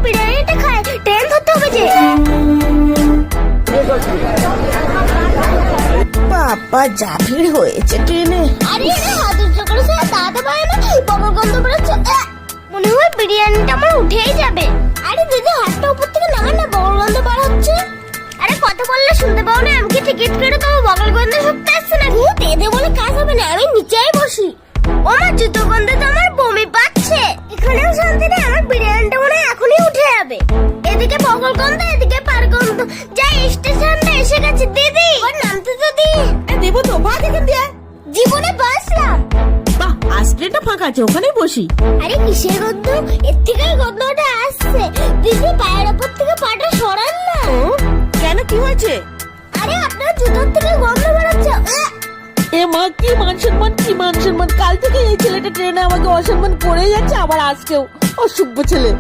বিরিয়ানিটা খাই, ট্রেন ধরতে হবে যে। বাবা যা ভিড় হয়েছে ট্রেনে। আরে হাত উঁচু করে সে দাঁড়াতে পারে না, বগল গন্ধ বেরোচ্ছে। মনে হয় বিরিয়ানিটা আমার উঠেই যাবে। আরে দিদি হাতটা উপর থেকে নামান না, বগল গন্ধ বার হচ্ছে। আরে কথা বললে শুনতে পাও না? আমি কি টিকিট কেটে দেবো? বগল গন্ধ শুনতে আসছে না। তেদে বলে কাজ হবে না, আমি নিচেই বসি। আমার জুতো গন্ধে তো আমার বমি পাচ্ছে। এখানেও শান্তি নেই, আমার বিরিয়ানিটা মনে হয় এখনই উঠে যাবে। এদিকে বগল গন্ধ, এদিকে পার গন্ধ। যাই, স্টেশনটা এসে গেছে। দিদি ওর নামতে তো দি। দেবো তো, ভাত এখান দিয়ে। জীবনে বাসলাম। বাহ, আজ ট্রেনটা ফাঁকা আছে, ওখানেই বসি। আরে কিসের গন্ধ? এর থেকেই গন্ধটা আসছে। দিদি পায়ের ওপর থেকে পাটা সরান না। কেন, কি হয়েছে? আরে আপনার জুতোর থেকে গন্ধ বেরোচ্ছে। এ মা, কি মান সম্মান, কি মান সম্মান! কাল থেকে এই ছেলেটা ট্রেনে আমাকে অসম্মান করে যাচ্ছে, আবার আজকেও। অসভ্য ছেলে।